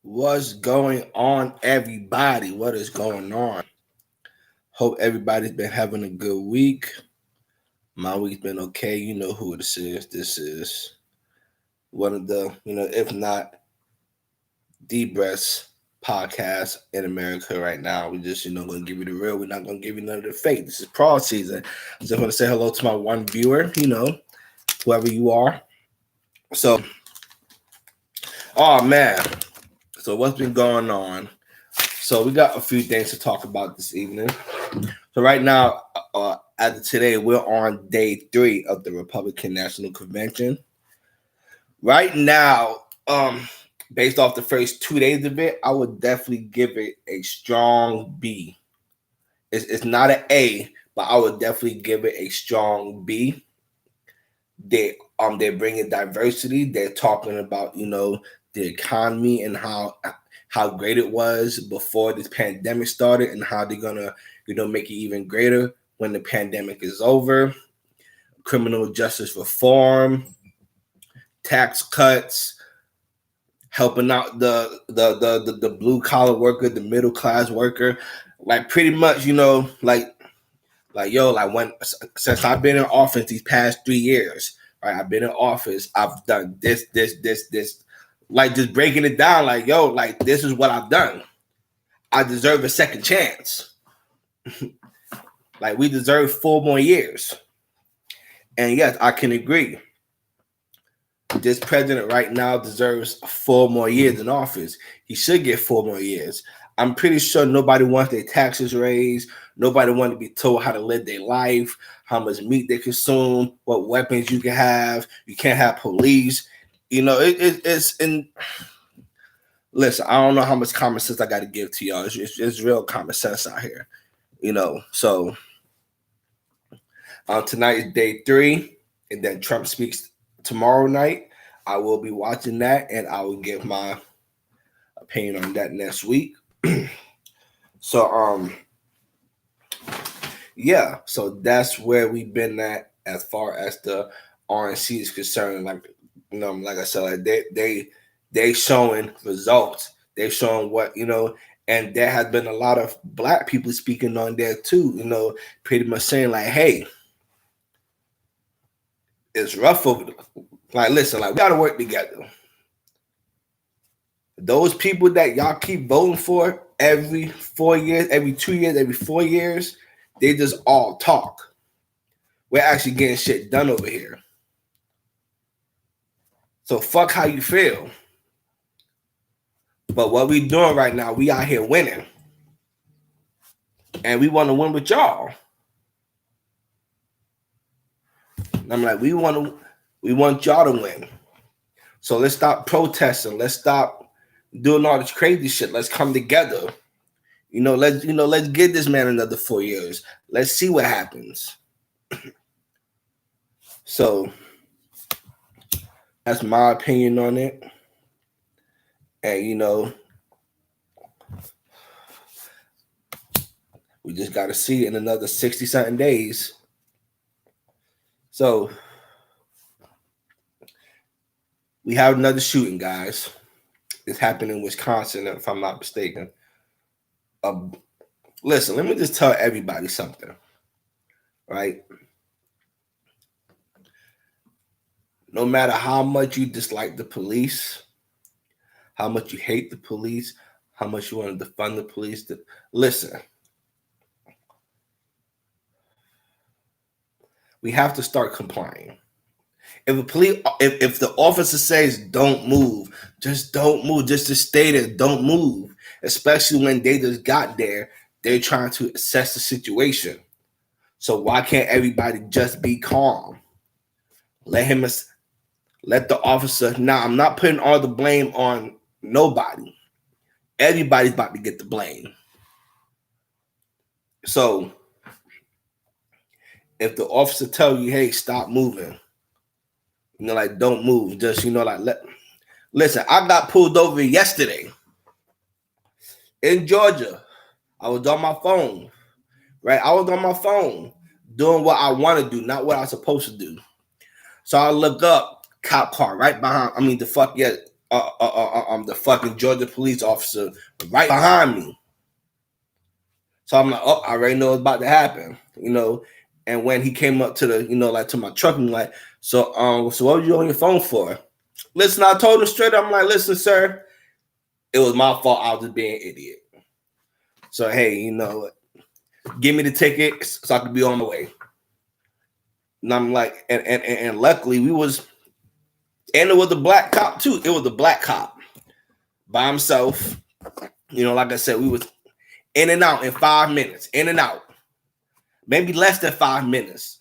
What's going on, everybody? What is going on? Hope everybody's been having a good week. My week's been okay. You know who this is. This is one of the, if not the best podcast in America right now. We just, gonna give you the real. We're not gonna give you none of the fake. This is prom season. I just want to say hello to my one viewer, whoever you are. So, oh man. So what's been going on? So we got a few things to talk about this evening. So right now, as of today, we're on day 3 of the Republican National Convention. Right now, based off the first 2 days of it, I would definitely give it a strong B. It's not an A, but I would definitely give it a strong B. They're bringing diversity. They're talking about the economy and how great it was before this pandemic started, and how they're gonna make it even greater when the pandemic is over. Criminal justice reform, tax cuts, helping out the blue collar worker, the middle class worker. Like pretty much, when since I've been in office these past 3 years, right? I've been in office. I've done this. Like just breaking it down, this is what I've done. I deserve a second chance. Like we deserve 4 more years. And yes, I can agree. This president right now deserves 4 more years in office. He should get 4 more years. I'm pretty sure nobody wants their taxes raised. Nobody wants to be told how to live their life, how much meat they consume, what weapons you can have. You can't have police. It's in. Listen, I don't know how much common sense I got to give to y'all. It's real common sense out here. So tonight is day 3, and then Trump speaks tomorrow night. I will be watching that, and I will give my opinion on that next week. So so that's where we've been at as far as the RNC is concerned. Like I said, they showing results. They showing what and there has been a lot of black people speaking on there too. Pretty much saying like, hey, it's rough over there. Like, listen, we gotta work together. Those people that y'all keep voting for every 4 years, every 2 years, every 4 years, they just all talk. We're actually getting shit done over here. So fuck how you feel. But what we doing right now, we out here winning. And we want to win with y'all. And I'm like, we want y'all to win. So let's stop protesting. Let's stop doing all this crazy shit. Let's come together. Let's give this man another 4 years. Let's see what happens. So that's my opinion on it. And we just got to see in another 60-something days. So we have another shooting, guys. It's happened in Wisconsin, if I'm not mistaken. Listen, let me just tell everybody something, right? No matter how much you dislike the police, how much you hate the police, how much you want to defund the police, listen. We have to start complying. If the officer says don't move, just don't move. Just to stay there, don't move. Especially when they just got there, they're trying to assess the situation. So why can't everybody just be calm? Let the officer. Now, I'm not putting all the blame on nobody. Everybody's about to get the blame. So if the officer tell you, hey, stop moving, don't move. Just, listen, I got pulled over yesterday in Georgia. I was on my phone, right? I was on my phone doing what I want to do, not what I'm supposed to do. So I look up, cop car right behind. I mean, the fucking Georgia police officer right behind me. So I'm like, oh, I already know it's about to happen, you know. And when he came up to the, you know, like to my truck, I'm like, so what were you on your phone for? Listen, I told him straight. I'm like, listen, sir, it was my fault. I was just being an idiot. So hey, you know, give me the ticket so I could be on my way. And I'm like, and luckily we was, and it was a black cop too. It was a black cop by himself. You know, like I said, we was in and out in 5 minutes, in and out, maybe less than 5 minutes.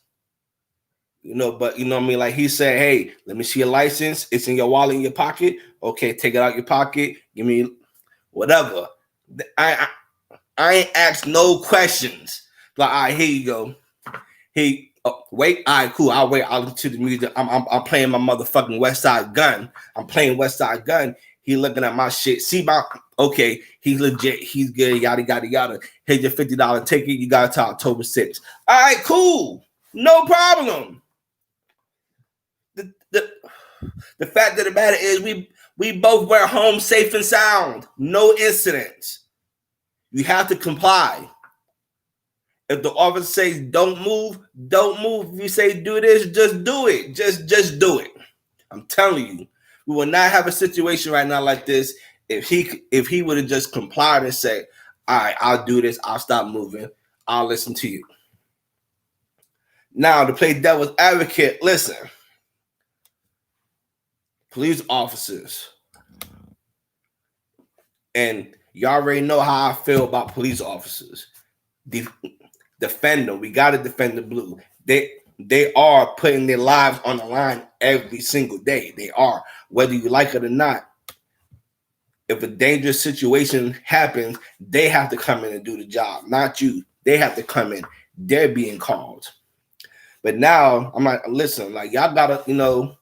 You know, but you know what I mean? Like he said, hey, let me see your license. It's in your wallet in your pocket. Okay, take it out your pocket. Give me whatever. I ain't asked no questions. Like, all right, here you go. He wait, all right, cool. I'll wait. I'll listen to the music. I'm playing my motherfucking West Side Gun. I'm playing West Side Gun. He looking at my shit. See my okay, he's legit, he's good, yada yada yada. Here's your $50 ticket. You got to October 6th. All right, cool. No problem. The fact of the matter is we both were home safe and sound. No incidents. You have to comply. If the officer says don't move, don't move. If you say do this, just do it. Just do it. I'm telling you, we will not have a situation right now like this if he would have just complied and said, all right, I'll do this, I'll stop moving, I'll listen to you. Now, to play devil's advocate, listen. Police officers, and y'all already know how I feel about police officers. Defend them. We got to defend the blue. They are putting their lives on the line every single day. They are, whether you like it or not. If a dangerous situation happens, they have to come in and do the job, not you. They have to come in. They're being called. But now I'm like, listen, like y'all gotta, you know,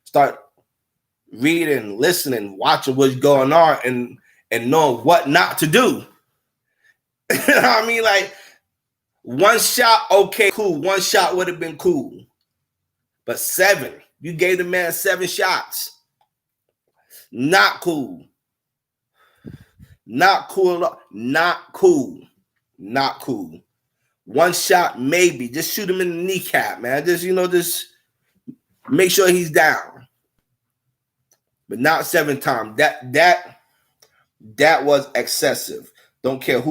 start reading, listening, watching what's going on, and knowing what not to do. You know what I mean? Like, one shot, okay, cool. One shot would have been cool. But 7, you gave the man 7 shots. Not cool. Not cool. Not cool. Not cool. One shot, maybe. Just shoot him in the kneecap, man. Just, you know, just make sure he's down. But not 7 times. That was excessive. Don't care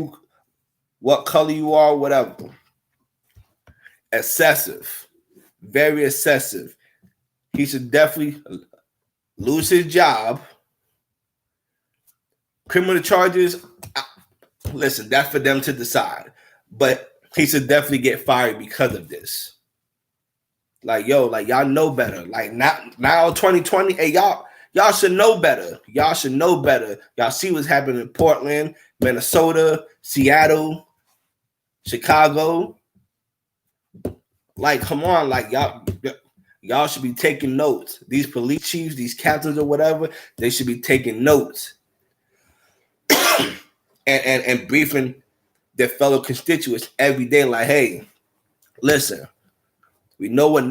what color you are, whatever. Excessive. Very excessive. He should definitely lose his job. Criminal charges, listen, that's for them to decide. But he should definitely get fired because of this. Like, yo, like y'all know better. Like now 2020, hey, y'all should know better. Y'all should know better. Y'all see what's happening in Portland, Minnesota, Seattle, Chicago. Like, come on, like y'all should be taking notes. These police chiefs, these captains or whatever, they should be taking notes. and briefing their fellow constituents every day, like, hey, listen, we know what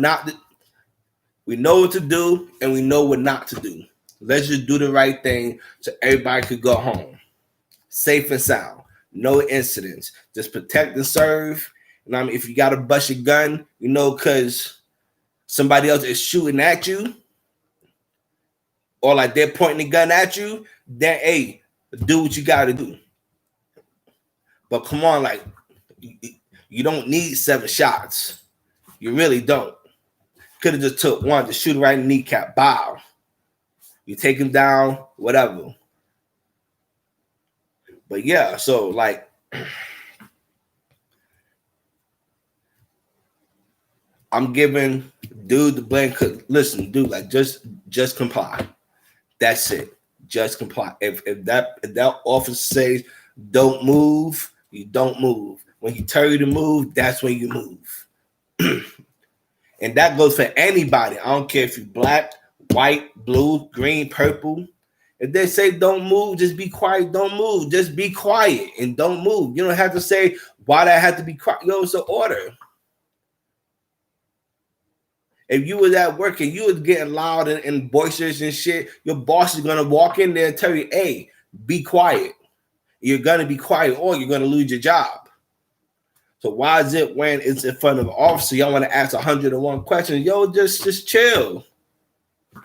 to do, and we know what not to do. Let's just do the right thing so everybody could go home safe and sound, no incidents. Just protect and serve. And I mean, if you got to bust your gun, you know, because somebody else is shooting at you, or like they're pointing the gun at you, then hey, do what you got to do. But come on, like, you don't need 7 shots. You really don't. Could have just took one, just shoot right in the kneecap. Bow. You take him down, whatever. But yeah, so like, I'm giving dude the blame. Listen, dude, like just comply. That's it. Just comply. If that officer says don't move, you don't move. When he tell you to move, that's when you move. And that goes for anybody. I don't care if you're black, white, blue, green, purple. If they say don't move, just be quiet. Don't move. Just be quiet and don't move. You don't have to say why that had to be quiet. Yo, it's an order. If you was at work and you was getting loud and boisterous and shit, your boss is gonna walk in there and tell you, hey, be quiet. You're gonna be quiet or you're gonna lose your job. So why is it when it's in front of an officer, y'all want to ask 101 questions? Yo, just chill.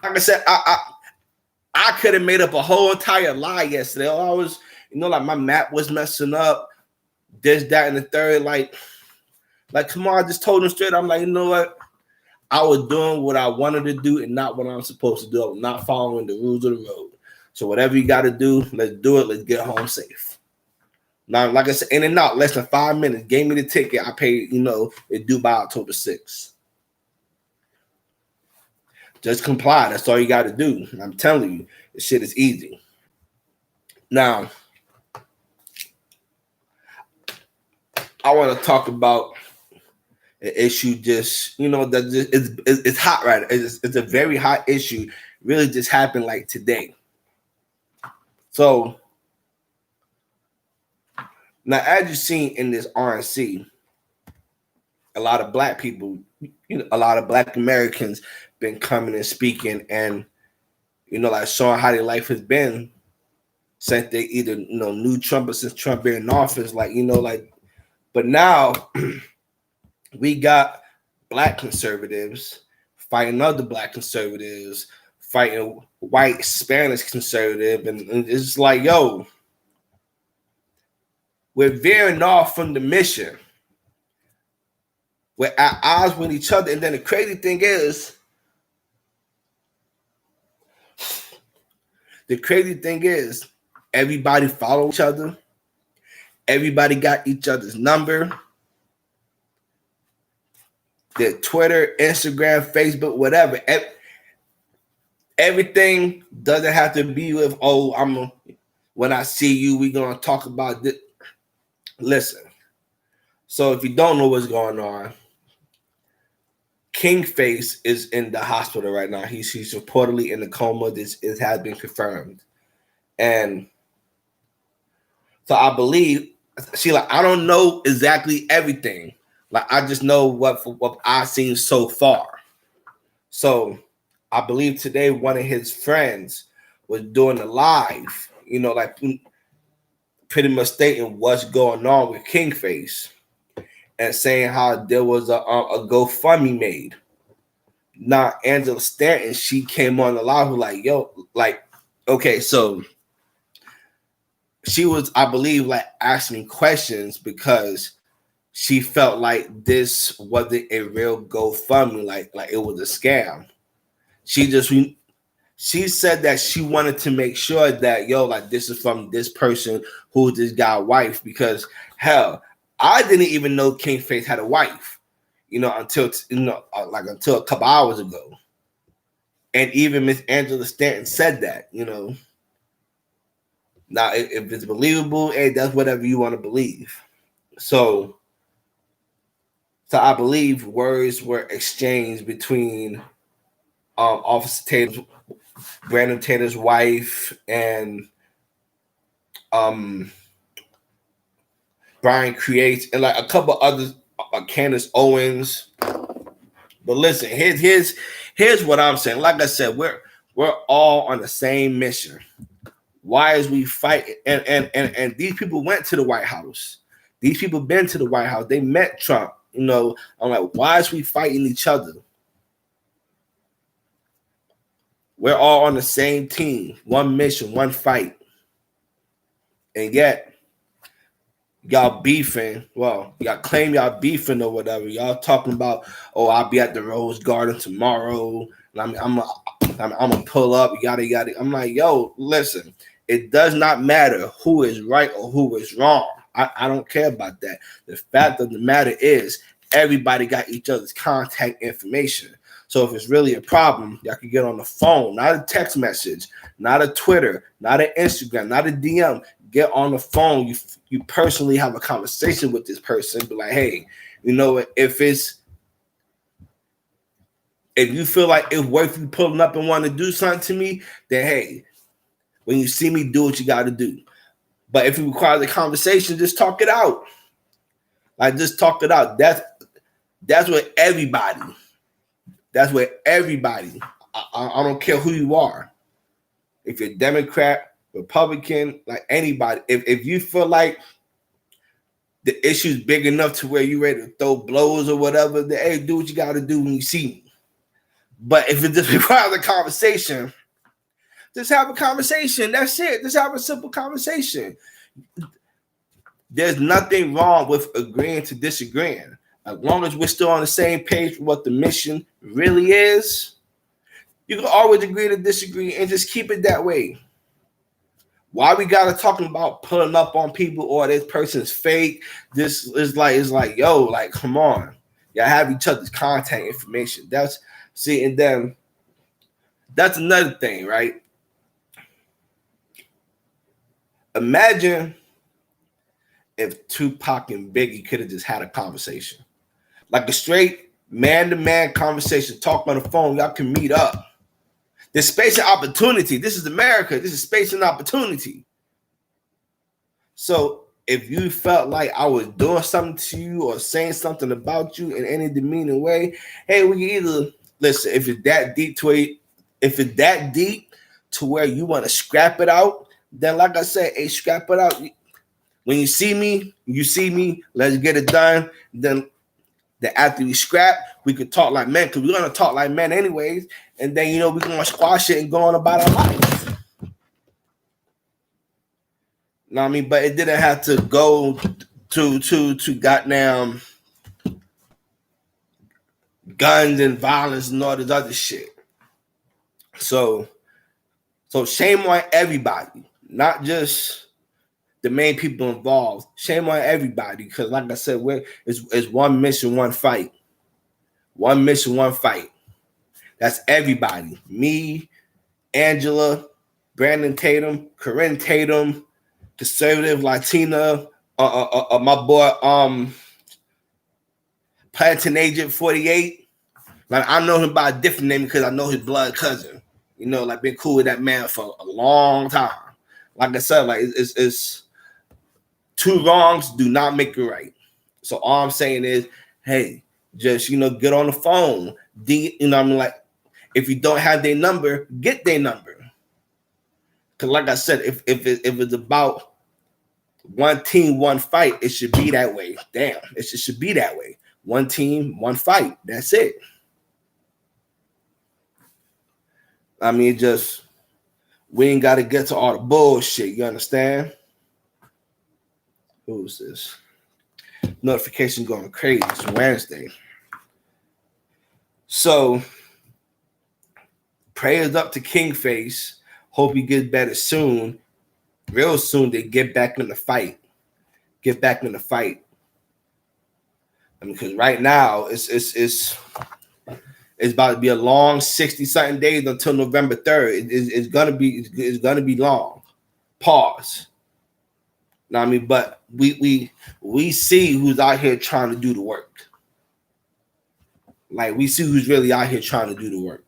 Like I said, I could have made up a whole entire lie yesterday. I was, like my map was messing up, this, that, and the third. Like come on, I just told him straight. I'm like, you know what? I was doing what I wanted to do and not what I'm supposed to do. I was not following the rules of the road. So whatever you got to do, let's do it. Let's get home safe. Now, like I said, in and out, less than 5 minutes. Gave me the ticket. I paid, it due by October 6th. Just comply. That's all you got to do. And I'm telling you, this shit is easy. Now, I want to talk about an issue just, that just, it's hot right now. It's a very hot issue. Really just happened like today. So, now as you've seen in this RNC, a lot of black people, a lot of black Americans been coming and speaking and, like showing how their life has been since they either, knew Trump or since Trump been in office. But now we got black conservatives fighting other black conservatives, fighting white Spanish conservative. And it's like, yo, we're veering off from the mission. We're at odds with each other. And then the crazy thing is, everybody follow each other. Everybody got each other's number. Their Twitter, Instagram, Facebook, whatever. Everything doesn't have to be with, when I see you, we're going to talk about this. Listen. So if you don't know what's going on, Kingface is in the hospital right now. He's reportedly in a coma. This has been confirmed. And so I believe, I don't know exactly everything. I just know what I've seen so far. So I believe today one of his friends was doing a live, pretty much stating what's going on with Kingface and saying how there was a GoFundMe made. Now Angela Stanton, she came on the live like, yo, okay, so she was, I believe, asking questions because she felt like this wasn't a real GoFundMe, like it was a scam. She said that she wanted to make sure that, this is from this person who's this guy's wife, because hell, I didn't even know Kingface had a wife, until a couple hours ago. And even Miss Angela Stanton said that, Now, if it's believable, hey, that's whatever you want to believe. So I believe words were exchanged between Officer Tatum's, Brandon Tatum's wife, and Brian Creates, and a couple others, Candace Owens. But listen, here's what I'm saying. Like I said, we're all on the same mission. Why is we fighting? And these people went to the White House. These people been to the White House. They met Trump. I'm like, why is we fighting each other? We're all on the same team, one mission, one fight. And yet, y'all beefing. Well, y'all claim y'all beefing or whatever. Y'all talking about, I'll be at the Rose Garden tomorrow. And I'm gonna pull up. Yada yada. I'm like, yo, listen. It does not matter who is right or who is wrong. I don't care about that. The fact of the matter is, everybody got each other's contact information. So if it's really a problem, y'all can get on the phone, not a text message, not a Twitter, not an Instagram, not a DM. Get on the phone. You personally have a conversation with this person. Be like, hey, if you feel like it's worth you pulling up and want to do something to me, then hey, when you see me, do what you got to do. But if it requires a conversation, just talk it out. Just talk it out. That's what everybody That's where everybody, I don't care who you are, if you're Democrat, Republican, like anybody, if you feel like the issue's big enough to where you're ready to throw blows or whatever, then hey, do what you got to do when you see me. But if it just requires a conversation, just have a conversation. That's it. Just have a simple conversation. There's nothing wrong with agreeing to disagreeing. As long as we're still on the same page for what the mission really is, you can always agree to disagree and just keep it that way. Why we gotta talking about pulling up on people or this person's fake? This is like, yo, like, come on. Y'all have each other's contact information. And then that's another thing, right? Imagine if Tupac and Biggie could have just had a conversation. Like a straight man-to-man conversation, talk on the phone, y'all can meet up. There's space and opportunity. This is America. This is space and opportunity. So if you felt like I was doing something to you or saying something about you in any demeaning way, hey, we can either listen. If it's that deep to where you want to scrap it out, then like I said, hey, scrap it out. When you see me, let's get it done. Then after we scrap, we could talk like men, because we're gonna talk like men anyways. And then we're gonna squash it and go on about our life. You know what I mean? But it didn't have to go to goddamn guns and violence and all this other shit. So shame on everybody, not just the main people involved. Shame on everybody, because like I said, it's one mission, one fight. One mission, one fight. That's everybody. Me, Angela, Brandon Tatum, Corinne Tatum, conservative Latina, my boy Plantain Agent 48. Like, I know him by a different name because I know his blood cousin. Like, been cool with that man for a long time. Like I said, like it's two wrongs do not make it right. So all I'm saying is, hey, just get on the phone. I'm like, if you don't have their number, get their number. Because like I said, if it's about one team, one fight, it should be that way. Damn, it should be that way. One team, one fight. That's it. I mean, we ain't got to get to all the bullshit. You understand? Who is this? Notification going crazy. It's Wednesday. So, prayers up to Kingface. Hope he gets better soon. Real soon, they get back in the fight. Get back in the fight. I mean, because right now, it's about to be a long 60-something days until November 3rd. It's gonna be long. Pause. Know what I mean? But we see who's out here trying to do the work. Like, we see who's really out here trying to do the work.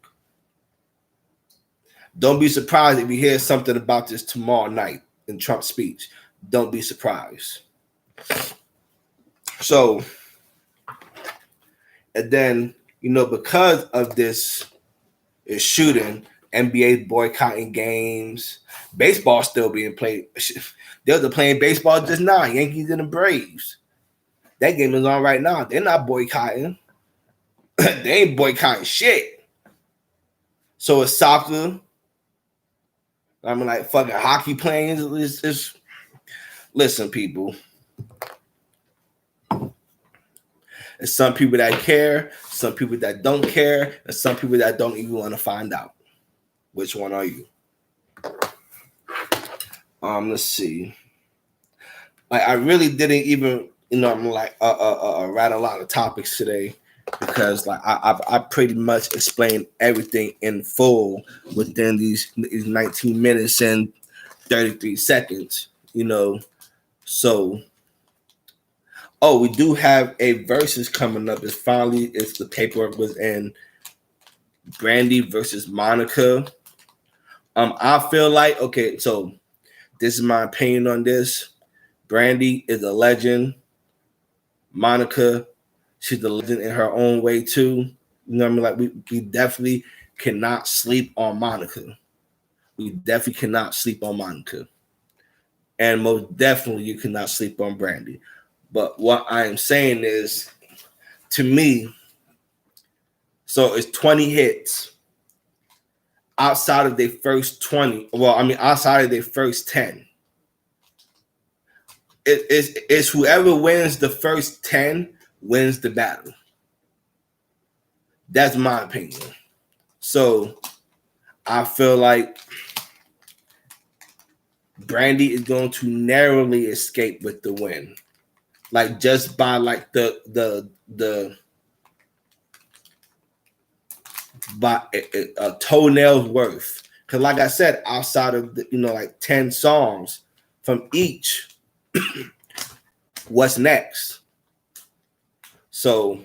Don't be surprised if you hear something about this tomorrow night in Trump's speech. Don't be surprised. So, and then, because of this shooting, NBA boycotting games, baseball still being played. They're playing baseball just now, Yankees and the Braves. That game is on right now. They're not boycotting. They ain't boycotting shit. So it's soccer. I mean, like, fucking hockey playing. Listen, people. There's some people that care, some people that don't care, and some people that don't even want to find out. Which one are you? Let's see. Like, I really didn't even, I'm like write a lot of topics today, because like I pretty much explained everything in full within these 19 minutes and 33 seconds. So. Oh, we do have a versus coming up. It's the paperwork was in Brandy versus Monica. I feel like, okay, so this is my opinion on this. Brandy is a legend. Monica, she's a legend in her own way too. You know what I mean? Like we definitely cannot sleep on Monica. We definitely cannot sleep on Monica. And most definitely you cannot sleep on Brandy. But what I am saying is, to me, so it's 20 hits outside of their first 20. Well, I mean, outside of their first 10. It's whoever wins the first 10 wins the battle. That's my opinion. So I feel like Brandy is going to narrowly escape with the win. Like just by like the by a toenail's worth. Because like I said, outside of the, like 10 songs from each, what's next? So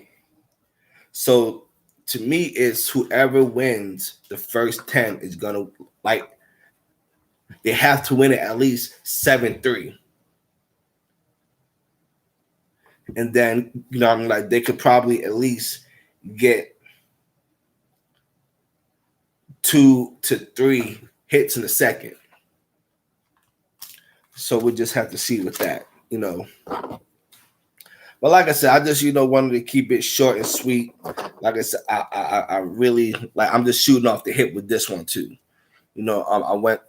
to me, it's whoever wins the first 10 is gonna, like, they have to win it at least 7-3. And then, I'm like, they could probably at least get 2 to 3 hits in the second. So we just have to see with that, But like I said, I just, wanted to keep it short and sweet. Like I said, I really, like, I'm just shooting off the hip with this one too. I went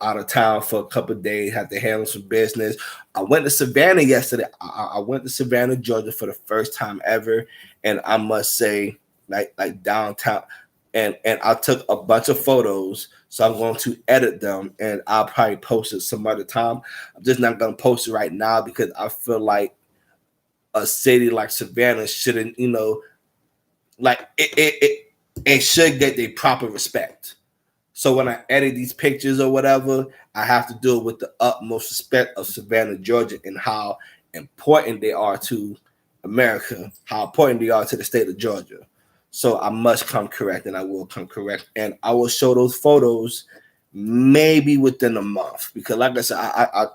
out of town for a couple of days, had to handle some business. I went to Savannah yesterday. I went to Savannah, Georgia for the first time ever. And I must say, like downtown, and I took a bunch of photos. So I'm going to edit them and I'll probably post it some other time. I'm just not going to post it right now because I feel like a city like Savannah shouldn't, like it should get the proper respect. So when I edit these pictures or whatever, I have to do it with the utmost respect of Savannah, Georgia, and how important they are to America, how important they are to the state of Georgia. So I must come correct, and I will come correct. And I will show those photos maybe within a month. Because like I said, I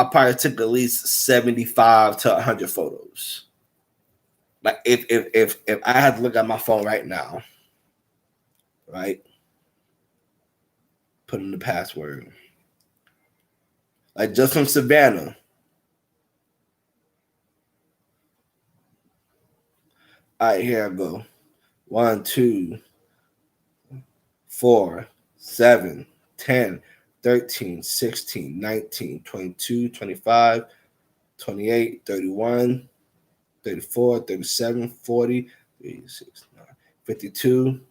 probably took at least 75 to 100 photos. Like if I had to look at my phone right now, right? Put in the password. Like just from Savannah. All right, here I go. 1, 2, 4, 7, 10, 13, 16, 19, 22, 25, 28, 31, 34, 37, 40, 36, 52.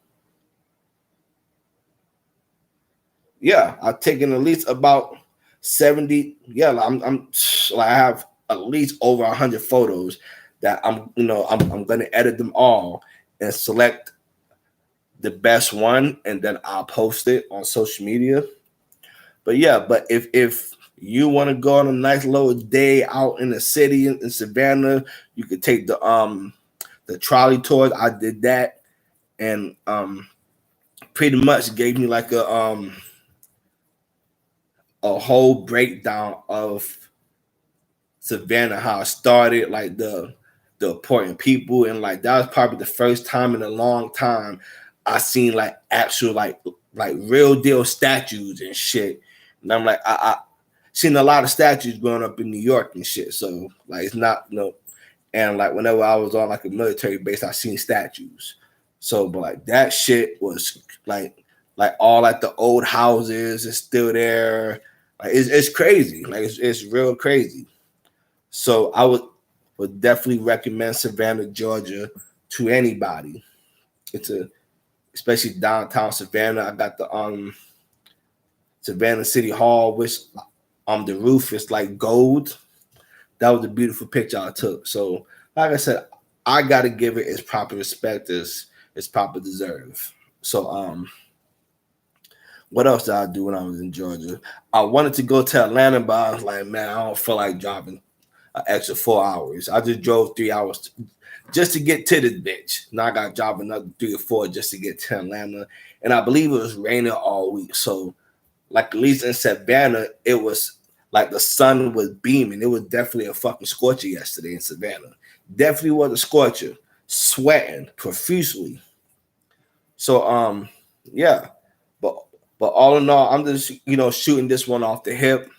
Yeah, I've taken at least about 70. Yeah, I have at least over 100 photos that I'm going to edit them all and select the best one, and then I'll post it on social media. But yeah, if you want to go on a nice little day out in the city in Savannah, you could take the trolley tours. I did that, and pretty much gave me like a whole breakdown of Savannah, how it started, like the important people, and like that was probably the first time in a long time I seen like actual like real deal statues and shit. And I'm like, I seen a lot of statues growing up in New York and shit. So like it's not and like whenever I was on like a military base, I seen statues. So but like that shit was like all like the old houses is still there. Like it's crazy. Like it's real crazy. So I would definitely recommend Savannah, Georgia to anybody. Especially downtown Savannah. I got the Savannah City Hall, which the roof is like gold. That was a beautiful picture I took. So like I said, I gotta give it its proper respect as proper deserve. So what else did I do when I was in Georgia? I wanted to go to Atlanta, but I was like, man, I don't feel like driving an extra 4 hours. I just drove 3 hours just to get to this bitch. Now I got to drive another 3 or 4 just to get to Atlanta. And I believe it was raining all week. So, like, at least in Savannah, it was like the sun was beaming. It was definitely a fucking scorcher yesterday in Savannah. Definitely was a scorcher. sweating profusely. So yeah, but all in all, I'm just shooting this one off the hip.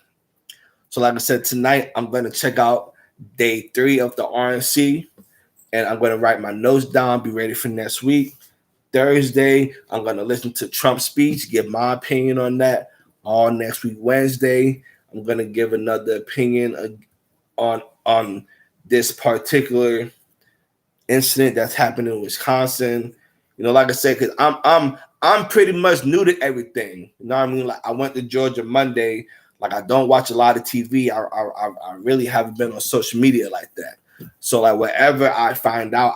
So like I said, tonight I'm gonna check out day 3 of the RNC, and I'm gonna write my notes down, be ready for next week. Thursday, I'm gonna listen to Trump's speech, give my opinion on that. All next week, Wednesday, I'm gonna give another opinion on this particular incident that's happening in Wisconsin. Like I said, because I'm pretty much new to everything. You know what I mean? Like I went to Georgia Monday. Like I don't watch a lot of TV. I really haven't been on social media like that. So like whatever I find out,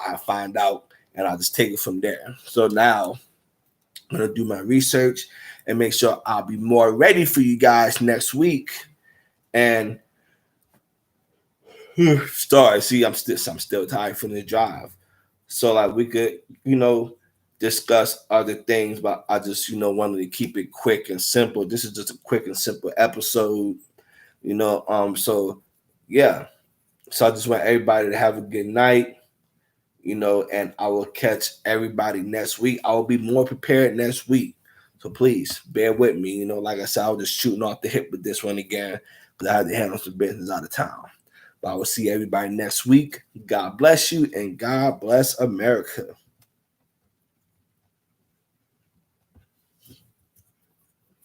and I'll just take it from there. So now I'm gonna do my research and make sure I'll be more ready for you guys next week. And start. See, I'm still tired from the drive. So like we could, discuss other things, but I just, wanted to keep it quick and simple. This is just a quick and simple episode, so yeah. So I just want everybody to have a good night, and I will catch everybody next week. I will be more prepared next week. So please bear with me. Like I said, I was just shooting off the hip with this one again because I had to handle some business out of town. But I will see everybody next week. God bless you and God bless America.